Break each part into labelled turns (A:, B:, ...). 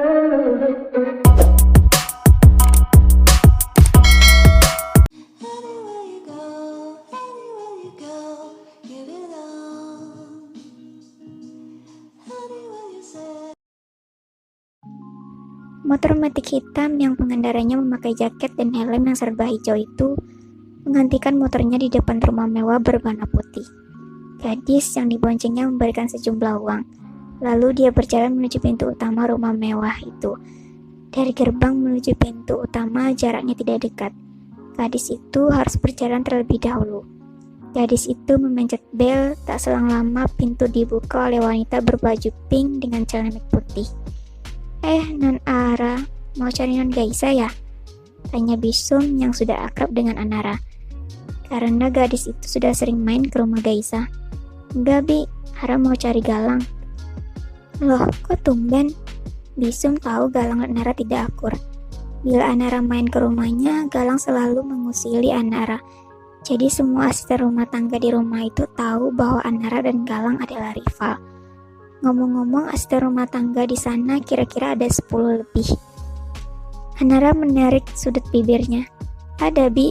A: Motor metik hitam yang pengendaranya memakai jaket dan helm yang serba hijau itu menghentikan motornya di depan rumah mewah berwarna putih. Gadis yang diboncengnya memberikan sejumlah uang. Lalu dia berjalan menuju pintu utama rumah mewah itu. Dari gerbang menuju pintu utama jaraknya tidak dekat. Gadis itu harus berjalan terlebih dahulu. Gadis itu memencet bel, tak selang lama pintu dibuka oleh wanita berbaju pink dengan celana putih. Non Ara, mau cari Non Gaisa ya? Tanya Bisum yang sudah akrab dengan Anara. Karena gadis itu sudah sering main ke rumah Gaisa. Enggak, Bi, Ara mau cari Galang. Loh, kok tumben? Bisum tahu Galang dan Anara tidak akur. Bila Anara main ke rumahnya, Galang selalu mengusili Anara. Jadi semua asisten rumah tangga di rumah itu tahu bahwa Anara dan Galang adalah rival. Ngomong-ngomong, asisten rumah tangga di sana kira-kira ada 10 lebih. Anara menarik sudut bibirnya. Ada, Bi.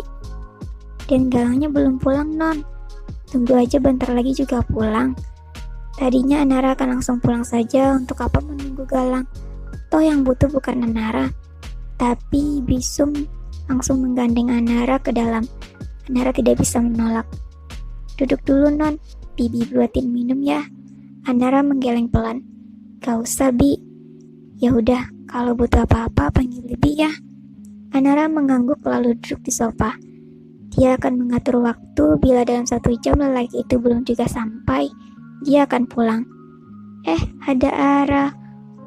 A: Dan Galangnya belum pulang, Non. Tunggu aja bentar lagi juga pulang. Tadinya Anara akan langsung pulang saja, untuk apa menunggu Galang. Toh yang butuh bukan Anara. Tapi Bisum langsung menggandeng Anara ke dalam. Anara tidak bisa menolak. Duduk dulu, Non. Bibi buatin minum ya. Anara menggeleng pelan. Gak usah, Bi. Ya udah, kalau butuh apa-apa panggil Bibi ya. Anara mengangguk lalu duduk di sofa. Dia akan mengatur waktu bila dalam 1 jam lelaki itu belum juga sampai, dia akan pulang. Ada Ara.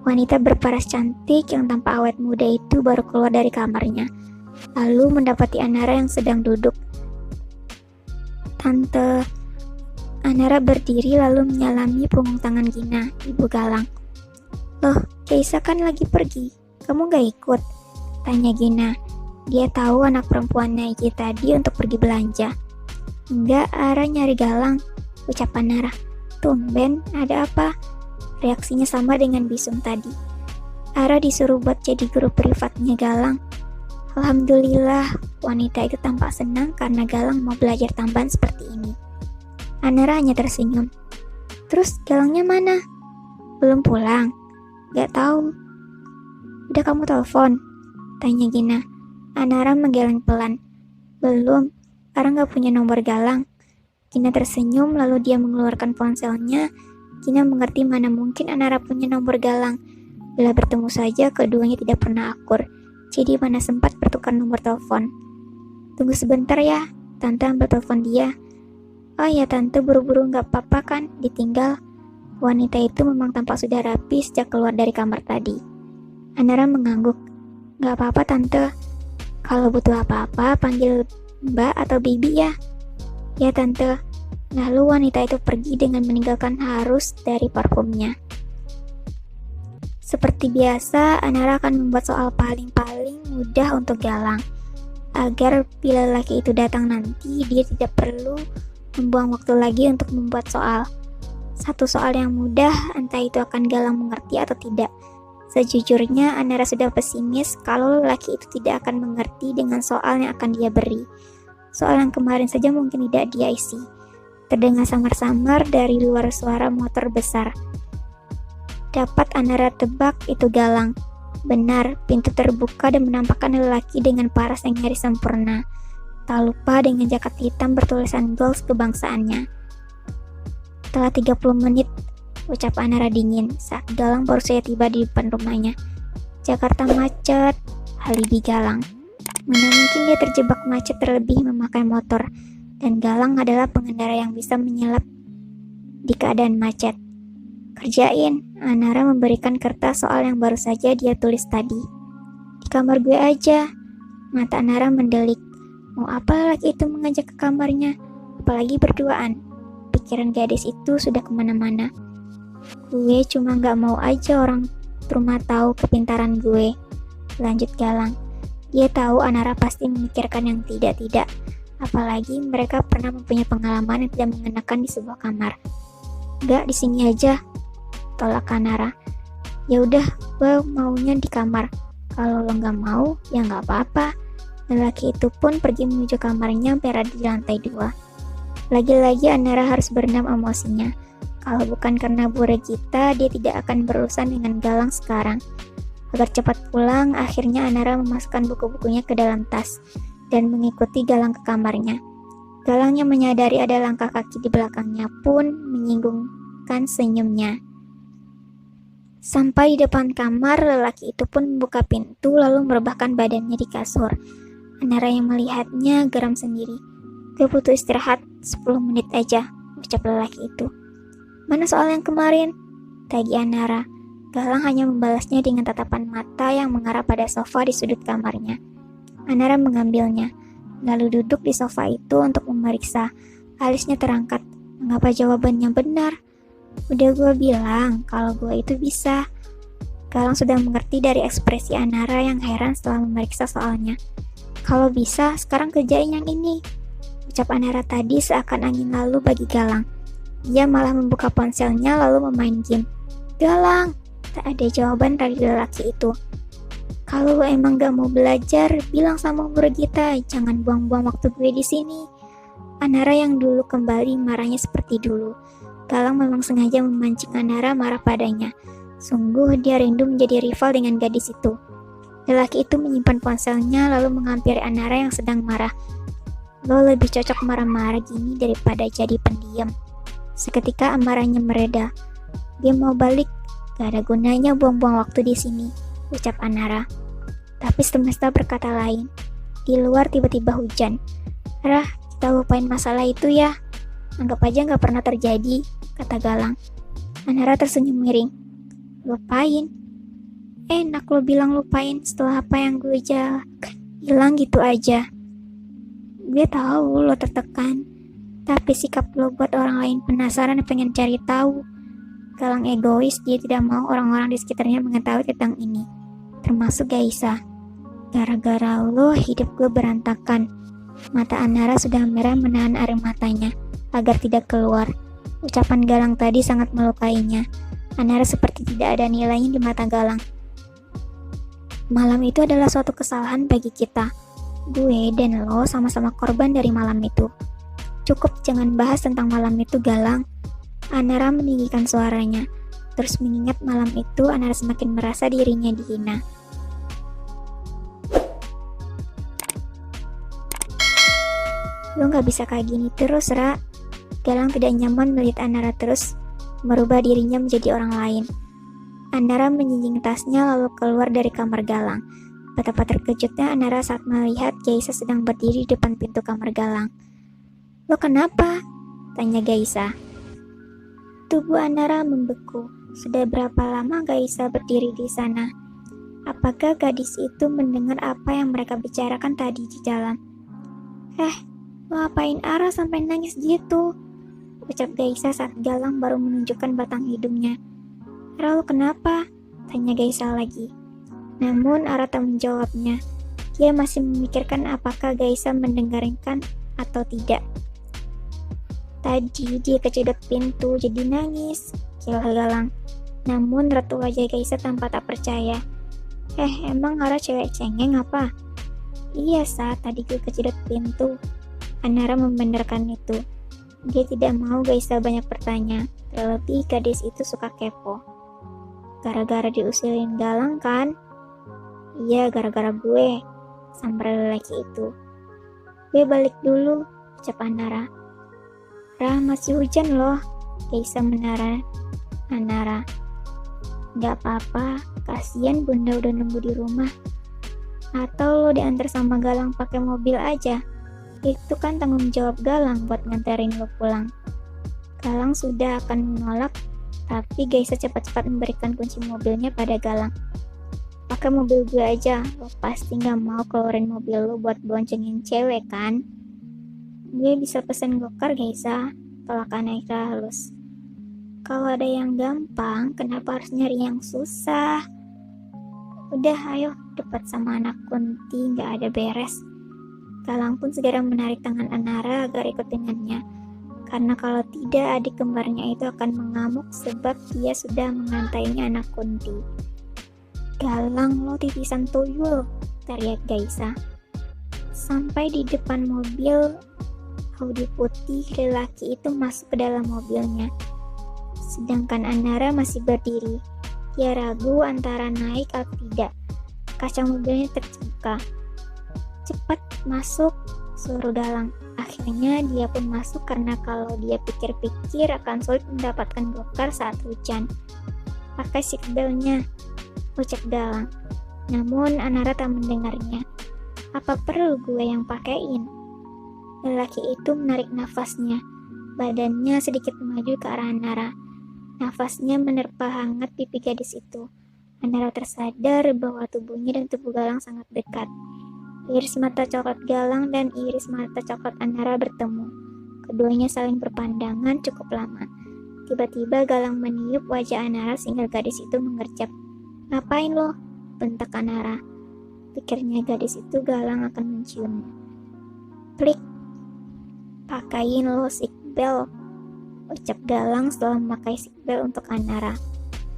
A: Wanita berparas cantik yang tampak awet muda itu baru keluar dari kamarnya. Lalu mendapati Anara yang sedang duduk. Tante. Anara berdiri lalu menyalami punggung tangan Gina, ibu Galang. Loh, Gaisa kan lagi pergi. Kamu gak ikut? Tanya Gina. Dia tahu anak perempuannya Iki tadi untuk pergi belanja. Enggak, Ara nyari Galang, ucap Anara. Tumben, ada apa? Reaksinya sama dengan Bisum tadi. Ara disuruh buat jadi guru privatnya Galang. Alhamdulillah, wanita itu tampak senang karena Galang mau belajar tambahan seperti ini. Anara hanya tersenyum. Terus Galangnya mana? Belum pulang? Gak tahu. Udah kamu telepon? Tanya Gina. Anara menggeleng pelan. Belum, karena gak punya nomor Galang. Gina tersenyum lalu dia mengeluarkan ponselnya. Gina mengerti mana mungkin Anara punya nomor Galang. Bila bertemu saja keduanya tidak pernah akur. Jadi mana sempat bertukar nomor telepon. Tunggu sebentar ya, Tante ambil telepon dia. Oh ya Tante, buru-buru gak apa-apa kan ditinggal? Wanita itu memang tampak sudah rapi sejak keluar dari kamar tadi. Anara mengangguk. Gak apa-apa Tante. Kalau butuh apa-apa panggil Mbak atau Bibi ya. Ya Tante. Lalu wanita itu pergi dengan meninggalkan harus dari parfumnya. Seperti biasa, Anara akan membuat soal paling-paling mudah untuk Galang. Agar bila laki itu datang nanti, dia tidak perlu membuang waktu lagi untuk membuat soal. Satu soal yang mudah, entah itu akan Galang mengerti atau tidak. Sejujurnya, Anara sudah pesimis kalau lelaki itu tidak akan mengerti dengan soal yang akan dia beri. Soal yang kemarin saja mungkin tidak dia isi. Terdengar samar-samar dari luar suara motor besar. Dapat Anara tebak itu Galang. Benar, pintu terbuka dan menampakkan lelaki dengan paras yang nyaris sempurna. Tak lupa dengan jaket hitam bertulisan goals kebangsaannya. Telah 30 menit, ucap Anara dingin saat Galang baru saja tiba di depan rumahnya. Jakarta macet, alibi Galang. Mana mungkin dia terjebak macet terlebih memakai motor, dan Galang adalah pengendara yang bisa menyelap di keadaan macet. Kerjain, Anara memberikan kertas soal yang baru saja dia tulis tadi. Di kamar gue aja. Mata Anara mendelik. Mau apa lelaki itu mengajak ke kamarnya? Apalagi berduaan. Pikiran gadis itu sudah kemana-mana. Gue cuma gak mau aja orang rumah tahu kepintaran gue. Lanjut Galang. Dia tahu Anara pasti memikirkan yang tidak-tidak. Apalagi mereka pernah mempunyai pengalaman yang tidak mengenakan di sebuah kamar. Gak, di sini aja, tolak Anara. Ya udah, gue maunya di kamar. Kalau lo nggak mau, ya nggak apa-apa. Lelaki itu pun pergi menuju kamarnya yang berada di lantai 2. Lagi-lagi Anara harus berenam emosinya. Kalau bukan karena Bu Regita, dia tidak akan berurusan dengan Galang sekarang. Agar cepat pulang, akhirnya Anara memasukkan buku-bukunya ke dalam tas dan mengikuti Galang ke kamarnya. Galang yang menyadari ada langkah kaki di belakangnya pun menyinggungkan senyumnya. Sampai di depan kamar, lelaki itu pun membuka pintu lalu merebahkan badannya di kasur. Anara yang melihatnya geram sendiri. Gue butuh istirahat 10 menit aja, ucap lelaki itu. Mana soal yang kemarin? Tagih Anara. Galang hanya membalasnya dengan tatapan mata yang mengarah pada sofa di sudut kamarnya. Anara mengambilnya, lalu duduk di sofa itu untuk memeriksa. Alisnya terangkat. Mengapa jawabannya benar? Udah gue bilang kalau gue itu bisa. Galang sudah mengerti dari ekspresi Anara yang heran setelah memeriksa soalnya. Kalau bisa, sekarang kerjain yang ini, ucap Anara tadi seakan angin lalu bagi Galang. Dia malah membuka ponselnya lalu memain game. Galang, tak ada jawaban dari lelaki itu. Kalau lo emang gak mau belajar, bilang sama Bu Regita, jangan buang-buang waktu gue di sini. Anara yang dulu kembali marahnya seperti dulu. Galang memang sengaja memancing Anara marah padanya. Sungguh dia rindu menjadi rival dengan gadis itu. Lelaki itu menyimpan ponselnya lalu menghampiri Anara yang sedang marah. Lo lebih cocok marah-marah gini daripada jadi pendiam. Seketika amarahnya mereda. Dia mau balik, gak ada gunanya buang-buang waktu di sini, ucap Anara. Tapi semesta berkata lain. Di luar tiba-tiba hujan. Rah, kita lupain masalah itu ya. Anggap aja gak pernah terjadi, kata Galang. Anara tersenyum miring. Lupain? Enak lo bilang lupain setelah apa yang gue bilang gitu aja. Gue tahu lo tertekan, tapi sikap lo buat orang lain penasaran dan pengen cari tahu. Galang egois, dia tidak mau orang-orang di sekitarnya mengetahui tentang ini, termasuk Gaisa. Gara-gara lo hidup gue berantakan. Mata Anara sudah merah menahan air matanya agar tidak keluar. Ucapan Galang tadi sangat melukainya. Anara seperti tidak ada nilainya di mata Galang. Malam itu adalah suatu kesalahan bagi kita. Gue dan lo sama-sama korban dari malam itu. Cukup jangan bahas tentang malam itu, Galang. Anara meninggikan suaranya. Terus mengingat malam itu, Anara semakin merasa dirinya dihina. Lo gak bisa kayak gini terus, Ra. Galang tidak nyaman melihat Anara terus merubah dirinya menjadi orang lain. Anara menjinjing tasnya lalu keluar dari kamar Galang. Betapa terkejutnya Anara saat melihat Gaisa sedang berdiri di depan pintu kamar Galang. Lo kenapa? Tanya Gaisa. Tubuh Anara membeku. Sudah berapa lama Gaisa berdiri di sana? Apakah gadis itu mendengar apa yang mereka bicarakan tadi di dalam? Lo apain Ara sampai nangis gitu? Ucap Gaisa saat Galang baru menunjukkan batang hidungnya. Ara, lo kenapa? Tanya Gaisa lagi. Namun Ara tak menjawabnya. Dia masih memikirkan apakah Gaisa mendengarkan atau tidak. Tadi dia kecedot pintu jadi nangis, kira Galang. Namun ratu wajah Gaisa tampak tak percaya. Emang Ara cewek cengeng apa? Iya, saat tadi gue kecedot pintu. Anara membenarkan itu. Dia tidak mau Gaisa banyak bertanya, terlebih gadis itu suka kepo. Gara-gara diusilin Galang kan? Iya, gara-gara gue, sampai lelaki itu. Gue balik dulu, ucap Anara. Rah, masih hujan loh, Gaisa menara Anara. Gak apa-apa, kasihan bunda udah nunggu di rumah. Atau lo diantar sama Galang pakai mobil aja. Itu kan tanggung jawab Galang buat nganterin lo pulang. Galang sudah akan menolak, tapi Gaisa cepat-cepat memberikan kunci mobilnya pada Galang. Pakai mobil gue aja, lo pasti gak mau keluarin mobil lo buat boncengin cewek kan? Gue bisa pesen gokar Gaisa, tolak Aneka halus. Kalau ada yang gampang, kenapa harus nyari yang susah? Udah ayo, debat sama anak kunti gak ada beres. Galang pun segera menarik tangan Anara agar ikut dengannya. Karena kalau tidak, adik kembarnya itu akan mengamuk sebab dia sudah mengantainya anak Kunti. "Galang lo titisan tuyul," teriak Gaisa. Sampai di depan mobil Audi putih, lelaki itu masuk ke dalam mobilnya. Sedangkan Anara masih berdiri. Dia ragu antara naik atau tidak. Kaca mobilnya terbuka. "Cepat masuk," suruh Galang. Akhirnya dia pun masuk karena kalau dia pikir-pikir akan sulit mendapatkan gokar saat hujan. "Pakai seatbeltnya," ucap Galang. Namun Anara tak mendengarnya. "Apa perlu gue yang pakein?" Lelaki itu menarik nafasnya. Badannya sedikit maju ke arah Anara. Nafasnya menerpa hangat pipi gadis itu. Anara tersadar bahwa tubuhnya dan tubuh Galang sangat dekat. Iris mata coklat Galang dan iris mata coklat Anara bertemu. Keduanya saling berpandangan cukup lama. Tiba-tiba Galang meniup wajah Anara sehingga gadis itu mengercep. "Ngapain lo?" bentak Anara. Pikirnya gadis itu Galang akan menciumnya. "Klik, pakain lo seatbelt," ucap Galang setelah memakai seatbelt untuk Anara.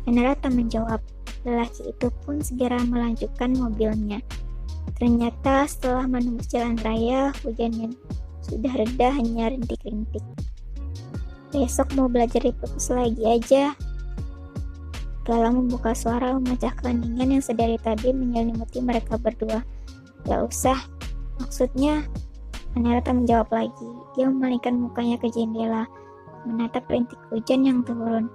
A: Anara tak menjawab. Lelaki itu pun segera melanjutkan mobilnya. Ternyata setelah menembus jalan raya, hujannya sudah reda, hanya rintik-rintik. "Besok mau belajar di perpus lagi aja." Galang membuka suara memecah keheningan yang sedari tadi menyelimuti mereka berdua. "Gak usah, maksudnya..." Anara tak menjawab lagi. Dia memalingkan mukanya ke jendela, menatap rintik hujan yang turun.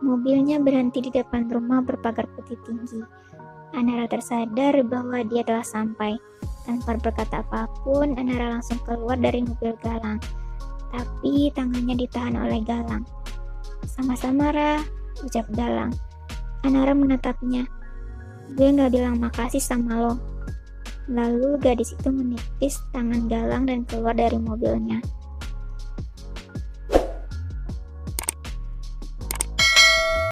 A: Mobilnya berhenti di depan rumah berpagar putih tinggi. Anara tersadar bahwa dia telah sampai. Tanpa berkata apapun, Anara langsung keluar dari mobil Galang. Tapi tangannya ditahan oleh Galang. "Sama-sama, Ra," ucap Galang. Anara menatapnya. "Gue gak bilang makasih sama lo." Lalu gadis itu menipis tangan Galang dan keluar dari mobilnya.